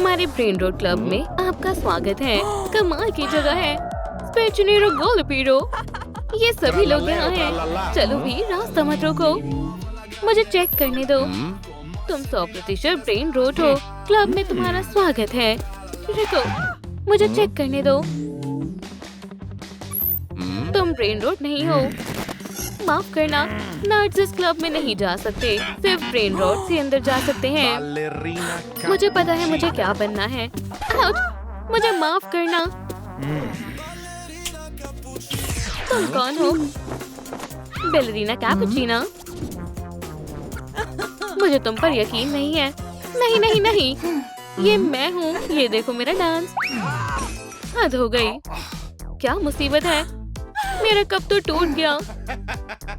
हमारे brain road club में आपका स्वागत है। कमाल की जगह है। स्पेचुनेरो गोलपीरो, ये सभी लोग यहाँ हैं। चलो भी, रास्ता मत रोको, मुझे चेक करने दो। तुम 100% ब्रेन रोड हो। क्लब में तुम्हारा स्वागत है। रुको, मुझे चेक करने दो। तुम ब्रेन रोड नहीं हो। माफ करना, नर्ड्स इस क्लब में नहीं जा सकते, सिर्फ ब्रेन रोड से अंदर जा सकते हैं। मुझे पता है मुझे क्या बनना है। आउच! मुझे माफ करना। तुम कौन हो? Ballerina cappuccino. मुझे तुम पर यकीन नहीं है। नहीं नहीं नहीं, ये मैं हूँ। ये देखो मेरा डांस। हद हो गई। क्या मुसीबत है? मेरा कप तो टूट गया।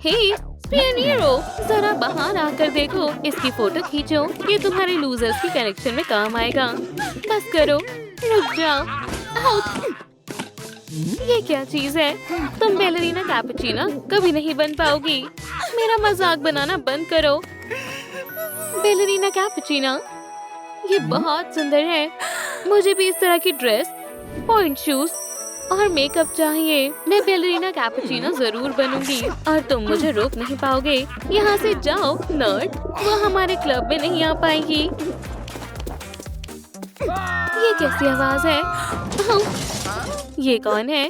हे स्पियरो, जरा बाहर आकर देखो। इसकी फोटो खींचो, ये तुम्हारे लूजर्स की कनेक्शन में काम आएगा। बस करो, रुक जाओ। आउट! ये क्या चीज है? तुम बैलेरिना कैपुचिनो कभी नहीं बन पाओगी। मेरा मजाक बनाना बंद करो। बैलेरिना कैपुचिनो, ये बहुत सुंदर है। मुझे भी इस तरह की ड्रेस, पॉइंट शूज और मेकअप चाहिए। मैं बैलेरिना कैपुचिनो जरूर बनूंगी और तुम मुझे रोक नहीं पाओगे। यहाँ से जाओ नर्ड, वो हमारे क्लब में नहीं आ पाएगी। ये कैसी आवाज है? ये कौन है?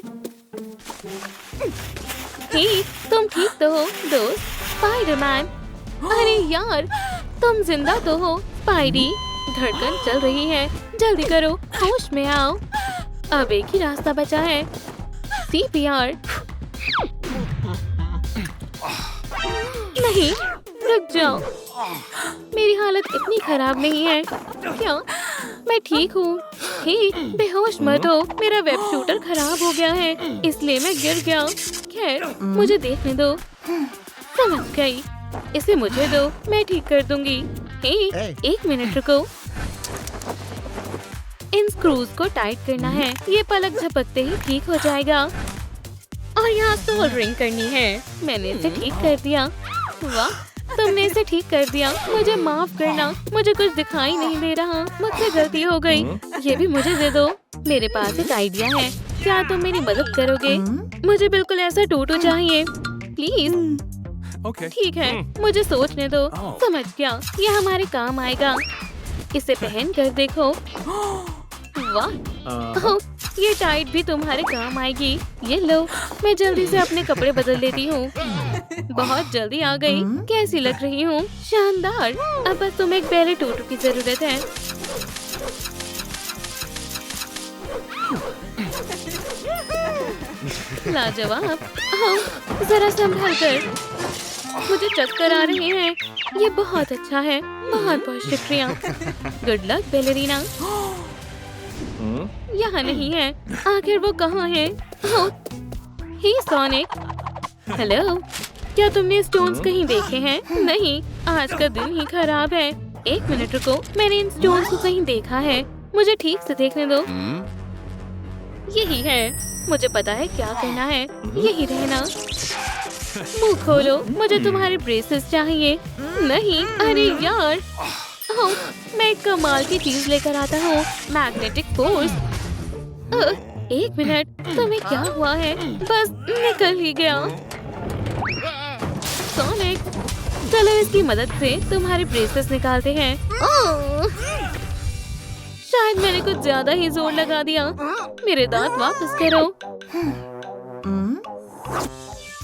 हे, तुम ठीक तो हो दोस्त? स्पाइडरमैन। अरे यार, तुम जिंदा तो हो स्पाइडी। धड़कन चल रही है, जल्दी करो, होश में आओ। अब एक ही रास्ता बचा है, CPR। नहीं, रुक जाओ, मेरी हालत इतनी खराब नहीं है। क्या? मैं ठीक हूँ। हे, बेहोश मत हो, मेरा वेब शूटर खराब हो गया है, इसलिए मैं गिर गया। खैर, मुझे देखने दो। समझ गई, इसे मुझे दो, मैं ठीक कर दूंगी। हे, एक मिनट रुको। इन स्क्रूज को टाइट करना है, ये पलक झपकते ही ठीक हो जाएगा। और यहाँ सोल्डरिंग करनी है। मैंने इसे ठीक कर दिया। वाह, तुमने इसे ठीक कर दिया। मुझे माफ करना, मुझे कुछ दिखाई नहीं दे रहा, मुझसे गलती हो गई। ये भी मुझे दे दो। मेरे पास एक आइडिया है, क्या तुम मेरी मदद करोगे? मुझे बिल्कुल ऐसा टूटू चाहिए, प्लीज। ठीक है, मुझे सोचने दो। समझ गया, ये हमारे काम आएगा। इसे पहन कर देखो। वाह, ये टाइट भी तुम्हारे काम आएगी। ये लो, मैं जल्दी से अपने कपड़े बदल लेती हूँ। बहुत जल्दी आ गई। कैसी लग रही हूँ? शानदार। अब बस तुम्हें एक बैले टूटू की जरूरत है। लाजवाब। जरा संभल कर, मुझे चक्कर आ रहे हैं। ये बहुत अच्छा है, बहुत बहुत शुक्रिया। Good luck ballerina. यहाँ नहीं है, आखिर वो कहाँ है? हे सोनिक, हेलो, क्या तुमने स्टोन्स कहीं देखे हैं? नहीं, आज का दिन ही खराब है। एक मिनट रुको, मैंने इन स्टोन्स को कहीं देखा है, मुझे ठीक से देखने दो। यही है, मुझे पता है क्या करना है। यही रहना। मुंह खोलो, मुझे तुम्हारे ब्रेसेस चाहिए। नहीं, अरे यार, मैं एक कमाल की चीज लेकर आता हूँ, मैग्नेटिक फोर्स। एक मिनट, तुम्हें क्या हुआ है? बस निकल ही गया। सोनिक, चलो इसकी मदद से तुम्हारे ब्रेसेस निकालते हैं। शायद मैंने कुछ ज्यादा ही जोर लगा दिया। मेरे दांत वापस करो।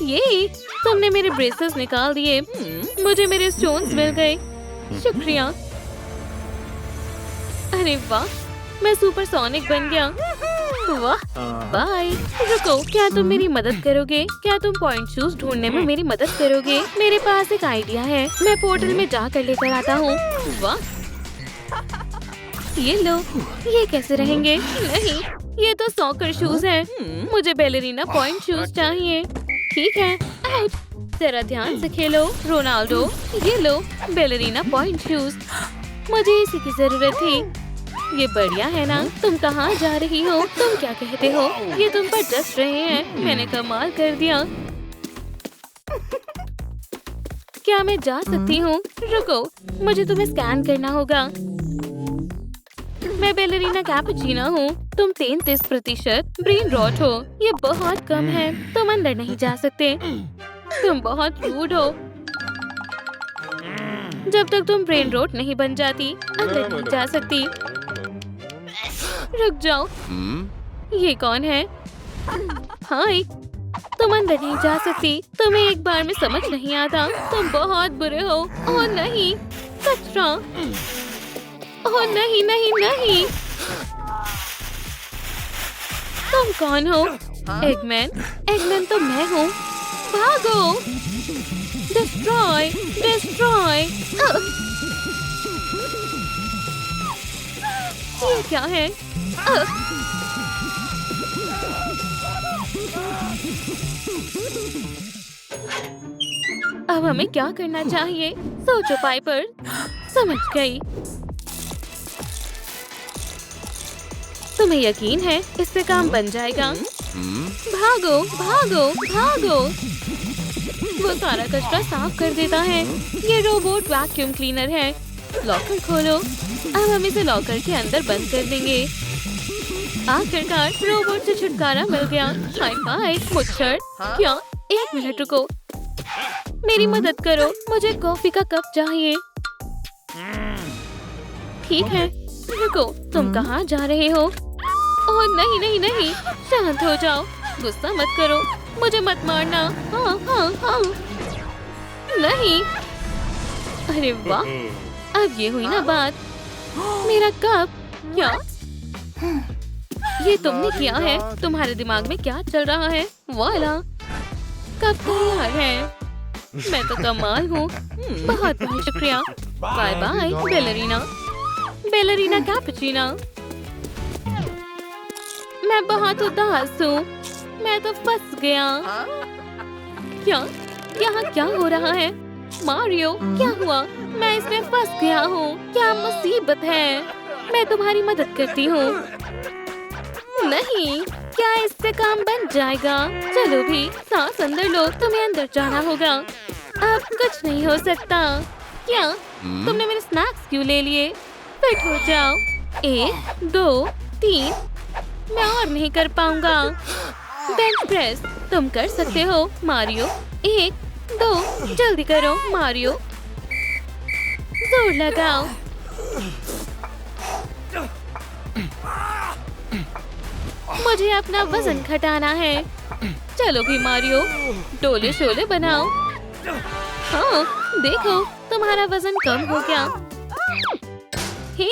ये, तुमने मेरे ब्रेसेस निकाल दिए। मुझे मेरे स्टोन्स मिल गए। शुक्रिया। अरे वाह, मैं सुपर सोनिक बन गया। वाह, बाय। रुको, क्या तुम मेरी मदद करोगे? क्या तुम पॉइंट शूज ढूंढने में मेरी मदद करोगे? मेरे पास एक आइडिया है, मैं पोर्टल में जाकर लेकर आता हूँ। वाह, ये लो। ये कैसे रहेंगे? नहीं, ये तो सॉकर शूज है। मुझे बैलेरिना पॉइंट शूज चाहिए। ठीक है, आउट। जरा ध्यान से खेलो रोनाल्डो। ये लो बैलेरिना पॉइंट शूज, मुझे इसी की जरूरत थी। ये बढ़िया है ना? तुम कहाँ जा रही हो? तुम क्या कहते हो? ये तुम पर जस रहे हैं। मैंने कमाल कर दिया। क्या मैं जा सकती हूँ? रुको, मुझे तुम्हें स्कैन करना होगा। मैं बैलरीना कैपुचिनो हूँ। तुम 33% ब्रेन रॉट हो। ये बहुत कम है। तुम अंदर नहीं जा सकते। तुम बहुत रूड हो। जब तक तुम ब्रेन रॉट नहीं बन जाती, अंदर नहीं जा सकती। रुक जाओ। ये कौन है? हाय, तुम अंदर नहीं जा सकती। तुम्हें एक बार में समझ नहीं आता। तुम बहुत बुरे हो। ओह नहीं, कचरा। ओह नहीं नहीं नहीं। तुम कौन हो? एगमैन? एगमैन तो मैं हूँ। भागो। Destroy, destroy. ये क्या है? अब हमें क्या करना चाहिए? सोचो पाइपर। समझ गई। तुम्हें यकीन है इससे काम बन जाएगा? भागो, भागो, भागो। वो सारा कचरा साफ कर देता है। ये रोबोट वैक्यूम क्लीनर है। लॉकर खोलो। अब हम इसे लॉकर के अंदर बंद कर देंगे। आखिरकार रोबोट से छुटकारा मिल गया। हाय हाय मुच्छर। क्या? एक मिनट रुको। मेरी मदद करो। मुझे कॉफी का कप चाहिए। ठीक है, रुको। तुम कहाँ जा रहे हो? ओह नहीं नहीं नहीं, शांत हो जाओ। गुस्सा मत करो। मुझे मत मारना। हाँ हाँ हाँ। नहीं। अरे वाह, अब ये हुई ना बात। मेरा कप। क्या ये तुमने किया है? तुम्हारे दिमाग में क्या चल रहा है? वाला कप तैयार है। मैं तो कमाल हूँ। बहुत बहुत शुक्रिया। Bye bye ballerina. Ballerina cappuccino. मैं बहुत उदास हूँ। मैं तो फंस गया। क्या? यहाँ क्या हो रहा है? मारियो, क्या हुआ? मैं इसमें फंस गया हूँ। क्या मुसीबत है? मैं तुम्हारी मदद करती हूँ। नहीं, क्या इससे काम बन जाएगा? चलो भी, सांस अंदर लो। तुम्हें अंदर जाना होगा। अब कुछ नहीं हो सकता। क्या? तुमने मेरे स्नैक्स क्यों ले लिए? फिट हो जाओ। 1 2 3। मैं और नहीं कर पाऊंगा। बेंच प्रेस तुम कर सकते हो मारियो। 1 2 जल्दी करो मारियो। जोर लगाओ। मुझे अपना वजन घटाना है। चलो भी मारियो, डोले शोले बनाओ। हाँ, देखो तुम्हारा वजन कम हो गया। हे,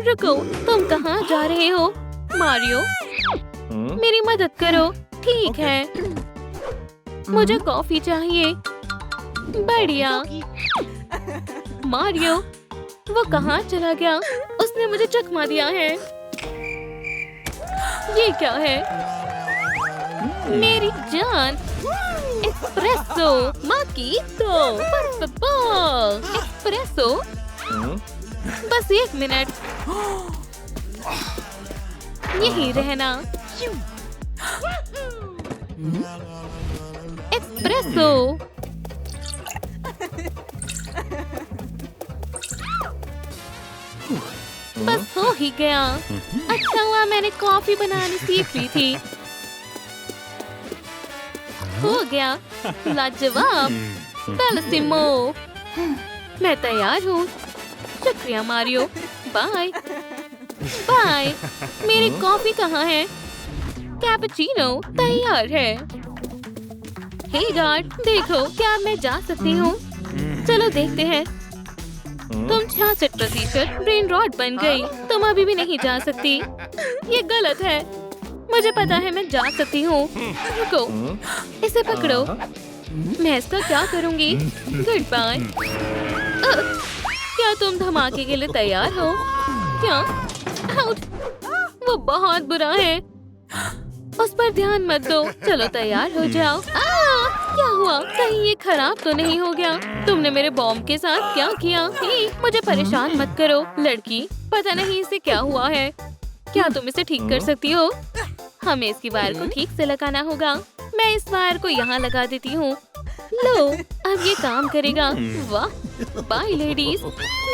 रुको, तुम कहाँ जा रहे हो? मारियो, मेरी मदद करो। ठीक है, मुझे कॉफी चाहिए। बढ़िया। मारियो, वो कहाँ चला गया? उसने मुझे चकमा दिया है। ये क्या है? मेरी जान। एस्प्रेसो माकीतो। एस्प्रेसो। बस 1 मिनट। यही रहना। एस्प्रेसो। बस हो ही गया। अच्छा हुआ मैंने कॉफी बनानी सीख ली थी। हो गया। लाजवाब। बेलसिमो। मैं तैयार हूँ। शुक्रिया मारियो। Bye bye. मेरी कॉफी कहाँ है? कैपुचिनो तैयार है। हे गार्ड, देखो क्या मैं जा सकती हूँ? चलो देखते हैं। तुम 66% ब्रेन रॉट बन गई। तुम अभी भी नहीं जा सकती। ये गलत है। मुझे पता है मैं जा सकती हूँ। रुको, इसे पकड़ो। मैं इसका क्या करूँगी? Goodbye. क्या तुम धमाके के लिए तैयार हो? क्या? आउट! वो बहुत बुरा है। उस पर ध्यान मत दो। चलो तैयार हो जाओ। क्या हुआ? कहीं ये खराब तो नहीं हो गया? तुमने मेरे बॉम्ब के साथ क्या किया? मुझे परेशान मत करो लड़की। पता नहीं इसे क्या हुआ है। क्या तुम इसे ठीक कर सकती हो? हमें इसकी वायर को ठीक से लगाना होगा। मैं इस वायर को यहाँ लगा देती हूँ। लो, अब ये काम करेगा। वाह, बाय लेडीज।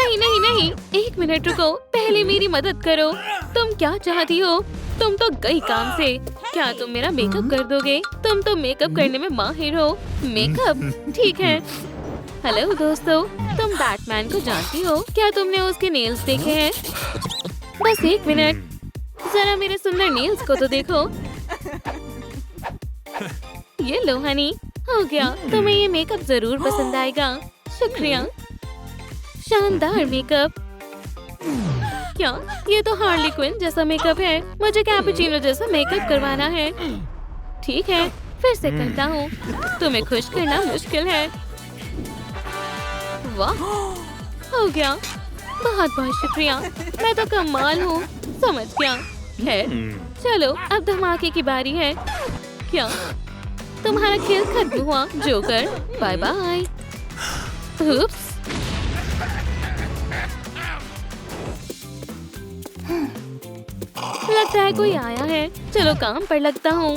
नहीं नहीं नहीं, 1 मिनट रुको, पहले मेरी मदद करो। तुम क्या चाहती हो? तुम तो गई काम से। क्या तुम मेरा मेकअप कर दोगे? तुम तो मेकअप करने में माहिर हो। मेकअप ठीक है। हेलो दोस्तों, तुम बैटमैन को जानती हो? क्या तुमने उसके नेल्स देखे हैं? बस 1 मिनट, जरा मेरे सुंदर नेल्स को तो देखो। ये लो हनी, हो गया। तुम्हें ये मेकअप जरूर पसंद आएगा। शुक्रिया। शानदार मेकअप। क्या ये तो हार्ली क्विन जैसा मेकअप है। मुझे कैपुचिनो जैसा मेकअप करवाना है। ठीक है, फिर से करता हूँ। तुम्हें खुश करना मुश्किल है। वाह, हो गया। बहुत बहुत शुक्रिया, मैं तो कमाल हूँ। समझ गया। खैर चलो, अब धमाके की बारी है। क्या तुम्हारा खेल खत्म हुआ जोकर? Bye bye. उप्स। लगता है कोई आया है। चलो काम पर लगता हूँ।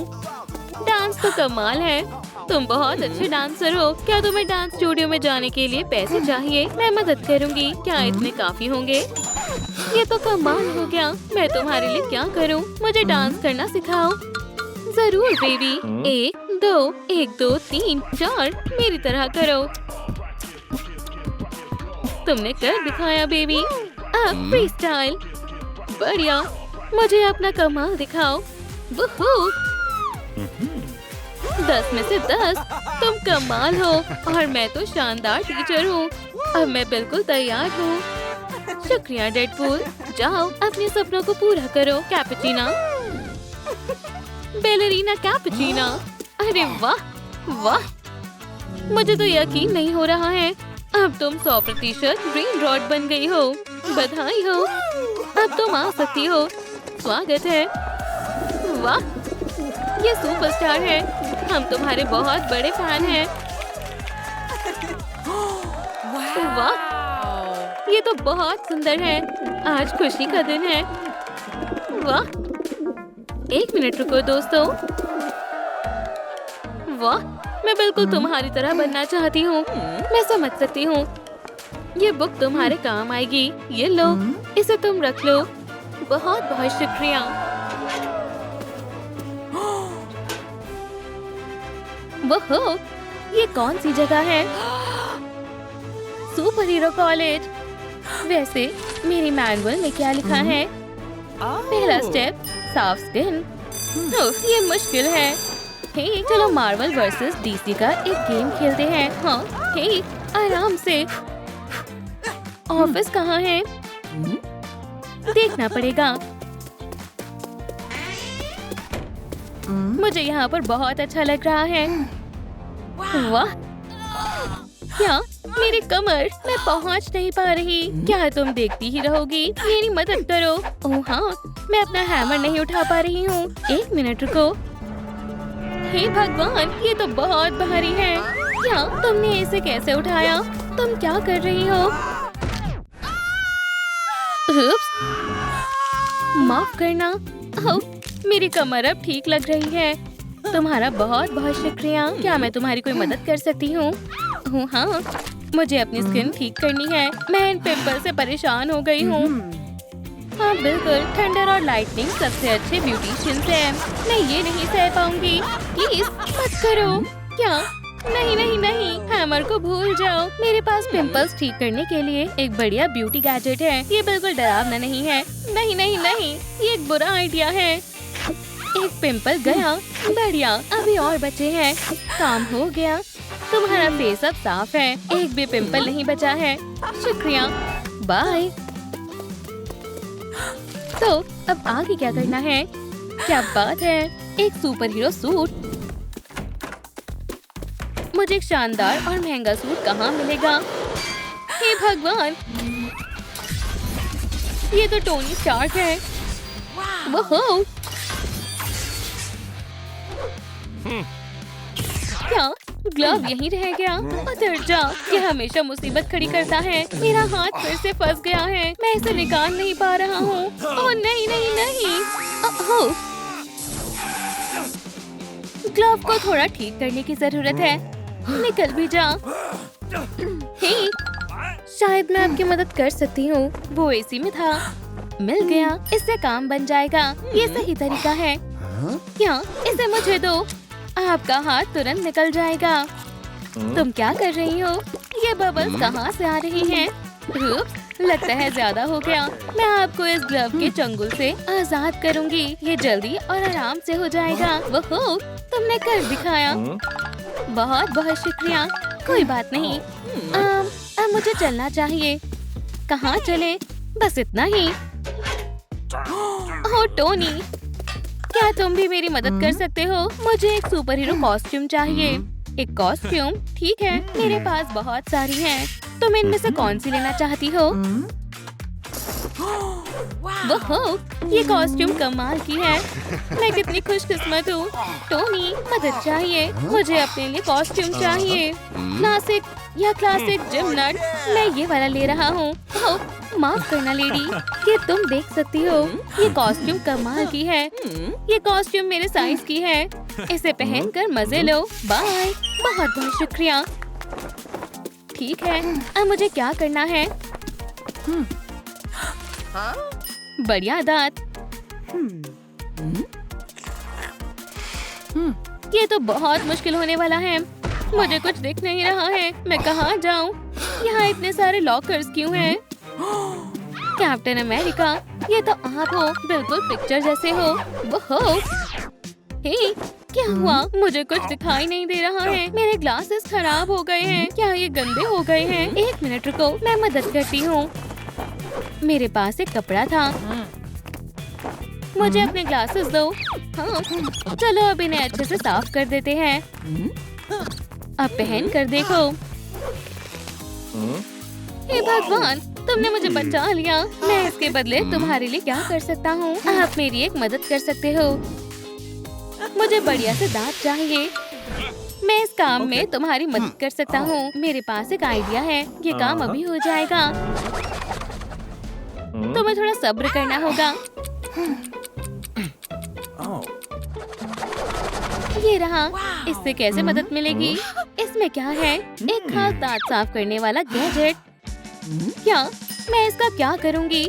डांस तो कमाल है। तुम बहुत अच्छे डांसर हो। क्या तुम्हें डांस स्टूडियो में जाने के लिए पैसे चाहिए? मैं मदद करूँगी। क्या इतने काफी होंगे? ये तो कमाल हो गया। मैं तुम्हारे लिए क्या करूँ? मुझे डांस करना सिखाओ। जरूर बेबी। 1 2 1 2 3 4 मेरी तरह करो। तुमने कर दिखाया बेबी। अब फ्री स्टाइल। बढ़िया, मुझे अपना कमाल दिखाओ। वुहू। 10 में से 10। तुम कमाल हो और मैं तो शानदार टीचर हूँ। अब मैं बिल्कुल तैयार हूँ। शुक्रिया डेडपूल। जाओ अपने सपनों को पूरा करो कैपुचिना। बैलेरिना कैपुचिना। अरे वाह वाह, मुझे तो यकीन नहीं हो रहा है। अब तुम 100% ब्रेन रॉट बन गई हो। बधाई हो, अब तुम आ सकती हो। स्वागत है। वाह, ये सुपरस्टार है। हम तुम्हारे बहुत बड़े फैन हैं। वाह, ये तो बहुत सुंदर है। आज खुशी का दिन है। वाह, 1 मिनट रुको दोस्तों। वाह, मैं बिल्कुल तुम्हारी तरह बनना चाहती हूँ। मैं समझ सकती हूँ। ये बुक तुम्हारे काम आएगी। ये लो, इसे तुम रख लो। बहुत बहुत शुक्रिया। वो ये कौन सी जगह है? Super hero college. वैसे मेरी मैनुअल में क्या लिखा है? पहला स्टेप, साफ स्किन। ये मुश्किल है। हे, चलो मार्वल वर्सेस डीसी का एक गेम खेलते हैं। हाँ, हे, आराम से। ऑफिस कहाँ है? देखना पड़ेगा। मुझे यहाँ पर बहुत अच्छा लग रहा है। वाह, क्या मेरी कमर, मैं पहुँच नहीं पा रही। क्या तुम देखती ही रहोगी? मेरी मदद करो। ओह हाँ, मैं अपना हैमर नहीं उठा पा रही हूँ। 1 मिनट रुको। हे भगवान, ये तो बहुत भारी है। क्या तुमने इसे कैसे उठाया? तुम क्या कर रही हो? उप्स, माफ करना। ओह, मेरी कमर अब ठीक लग रही है। तुम्हारा बहुत बहुत शुक्रिया। क्या मैं तुम्हारी कोई मदद कर सकती हूँ? ओह हाँ, मुझे अपनी स्किन ठीक करनी है। मैं इन पिंपल से परेशान हो गई हूँ। हाँ बिल्कुल, थंडर और लाइटनिंग सबसे अच्छे ब्यूटिशियंस हैं। मैं ये नहीं सह पाऊंगी। प्लीज मत करो। क्या? नहीं नहीं नहीं, हैमर को भूल जाओ। मेरे पास पिंपल्स ठीक करने के लिए एक बढ़िया ब्यूटी गैजेट है। ये बिल्कुल डरावना नहीं है। नहीं नहीं नहीं, ये एक बुरा आइडिया है। एक पिंपल गया। बढ़िया, अभी और बचे हैं। काम हो गया। तुम्हारा फेस अब साफ है। एक भी पिंपल नहीं बचा है। शुक्रिया, बाय। तो अब आगे क्या करना है? क्या बात है, एक सुपर हीरो सूट। मुझे एक शानदार और महंगा सूट कहाँ मिलेगा? हे भगवान, ये तो टोनी स्टार्क है। वो क्या ग्लव यहीं रह गया? उधर जा, ये हमेशा मुसीबत खड़ी करता है। मेरा हाथ फिर से फंस गया है। मैं इसे निकाल नहीं पा रहा हूँ। ओह नहीं नहीं नहीं। ग्लव को थोड़ा ठीक करने की जरूरत है। निकल भी जा। हे, शायद मैं आपकी मदद कर सकती हूँ। वो एसी में था। मिल गया, इससे काम बन जाएगा। ये सही तरीका है। क्या? इसे मुझे दो। आपका हाथ तुरंत निकल जाएगा। तुम क्या कर रही हो? ये बबल्स कहाँ से आ रही हैं? उप्स, लगता है ज्यादा हो गया। मैं आपको इस ग्लव के चंगुल से आजाद करूंगी। ये जल्दी और आराम से हो जाएगा। वो तुमने कर दिखाया। बहुत बहुत शुक्रिया। कोई बात नहीं। अब मुझे चलना चाहिए। कहाँ चले? बस इतना ही। ओह टोनी, क्या तुम भी मेरी मदद कर सकते हो? मुझे एक सुपर हीरो कॉस्ट्यूम चाहिए। एक कॉस्ट्यूम? ठीक है, मेरे पास बहुत सारी हैं। तुम इनमें से कौन सी लेना चाहती हो? वो ये कॉस्ट्यूम कमाल की है। मैं कितनी खुशकिस्मत हूँ। टोनी, मदद चाहिए। मुझे अपने लिए कॉस्ट्यूम चाहिए। क्लासिक या क्लासिक जिम नट। मैं ये वाला ले रहा हूँ। माफ करना लेडी, ये तुम देख सकती हो। ये कॉस्ट्यूम कमाल की है। ये कॉस्ट्यूम मेरे साइज की है। इसे पहनकर मजे लो। बाय। बहुत बहुत शुक्रिया। ठीक है, अब मुझे क्या करना है? बढ़िया दांत। ये तो बहुत मुश्किल होने वाला है। मुझे कुछ दिख नहीं रहा है। मैं कहाँ जाऊँ? यहाँ इतने सारे लॉकर्स क्यों हैं? कैप्टन अमेरिका, ये तो आप हो। बिल्कुल पिक्चर जैसे हो। वो हे, क्या हुआ? मुझे कुछ दिखाई नहीं दे रहा है। मेरे ग्लासेस खराब हो गए हैं। क्या ये गंदे हो गए हैं? एक मिनट रुको, मैं मदद करती हूँ। मेरे पास एक कपड़ा था। मुझे अपने ग्लासेस दो। हाँ, चलो अब इन्हें अच्छे से साफ कर देते हैं। अब पहन कर देखो। हे भगवान, तुमने मुझे बचा लिया। मैं इसके बदले तुम्हारे लिए क्या कर सकता हूँ? आप मेरी एक मदद कर सकते हो। मुझे बढ़िया से दांत चाहिए। मैं इस काम में तुम्हारी मदद कर सकता हूँ। मेरे पास एक आइडिया है। ये काम अभी हो जाएगा। तुम्हें थोड़ा सब्र करना होगा। ये रहा। इससे कैसे मदद मिलेगी? इसमें क्या है? एक खास दांत साफ करने वाला गैजेट। क्या? मैं इसका क्या करूँगी?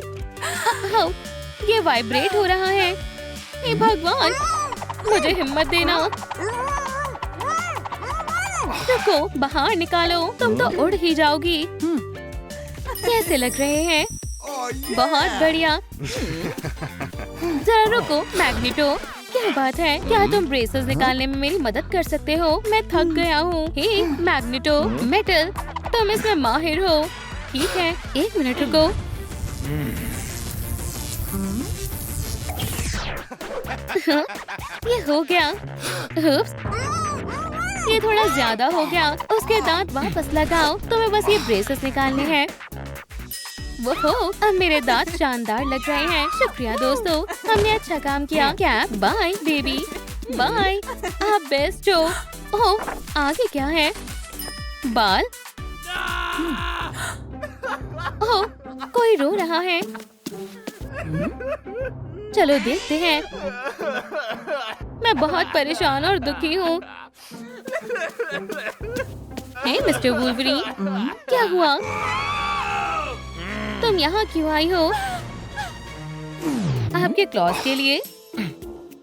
ये वाइब्रेट हो रहा है। हे भगवान, मुझे हिम्मत देना। रुको, बाहर निकालो। तुम तो उड़ ही जाओगी। कैसे लग रहे हैं? बहुत बढ़िया। जरा रुको, मैग्नेटो, क्या बात है? क्या तुम ब्रेसेस निकालने में मेरी मदद कर सकते हो? मैं थक गया हूँ। हे मैग्नेटो, मेटल, तुम इसमें माहिर हो। ठीक है, एक मिनट रुको। ये हो गया। उप्स, ये थोड़ा ज्यादा हो गया। उसके दांत वापस लगाओ। तुम्हें बस ये ब्रेसेस निकालने हैं। वो अब मेरे दांत शानदार लग रहे हैं। शुक्रिया दोस्तों, हमने अच्छा काम किया। Cap, bye baby, bye. आप बेस्ट हो। ओह, आगे क्या है? बाल। ओह, कोई रो रहा है। चलो देखते हैं। मैं बहुत परेशान और दुखी हूँ। हे मिस्टर वुल्वरीन, क्या हुआ? तुम यहाँ क्यों आई हो? आपके क्लॉज के लिए?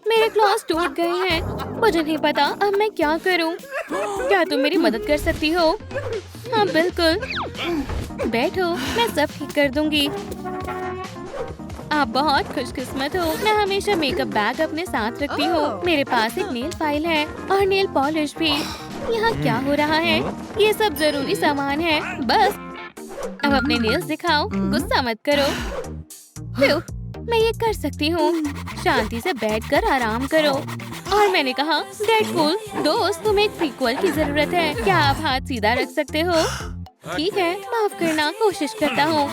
मेरे क्लॉज टूट गए हैं। मुझे नहीं पता अब मैं क्या करूं। क्या तुम मेरी मदद कर सकती हो? हाँ बिल्कुल। बैठो, मैं सब ठीक कर दूंगी। आप बहुत खुशकिस्मत हो। मैं हमेशा मेकअप बैग अपने साथ रखती हूँ। मेरे पास एक नेल फाइल है और नेल पॉलिश भी। यहाँ क्या हो रहा है? ये सब जरूरी सामान है। बस अब अपने नेल्स दिखाओ। गुस्सा मत करो। मैं ये कर सकती हूँ। शांति से बैठकर आराम करो। और मैंने कहा, डेडपूल दोस्त, तुम्हें एक प्रीक्वल की जरूरत है। क्या आप हाथ सीधा रख सकते हो? ठीक है, माफ करना, कोशिश करता हूँ।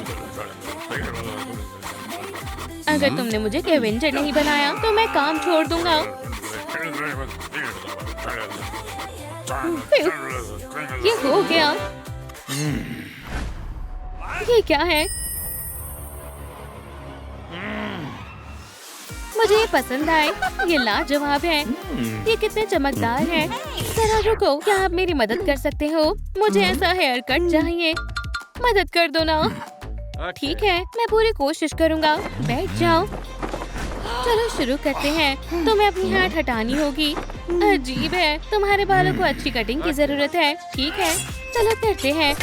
अगर तुमने मुझे एवेंजर नहीं बनाया तो मैं काम छोड़ दूंगा। ये हो गया। ये क्या है? मुझे ये पसंद आए। ये लाजवाब है। ये कितने चमकदार हैं। जरा रुको, क्या आप मेरी मदद कर सकते हो? मुझे ऐसा हेयर कट चाहिए। मदद कर दो ना। ठीक है, मैं पूरी कोशिश करूँगा। बैठ जाओ। चलो शुरू करते हैं। तुम्हें अपनी हाथ हटानी होगी। अजीब है, तुम्हारे बालों को अच्छी कटिंग की जरूरत है। ठीक है, चलो करते हैं।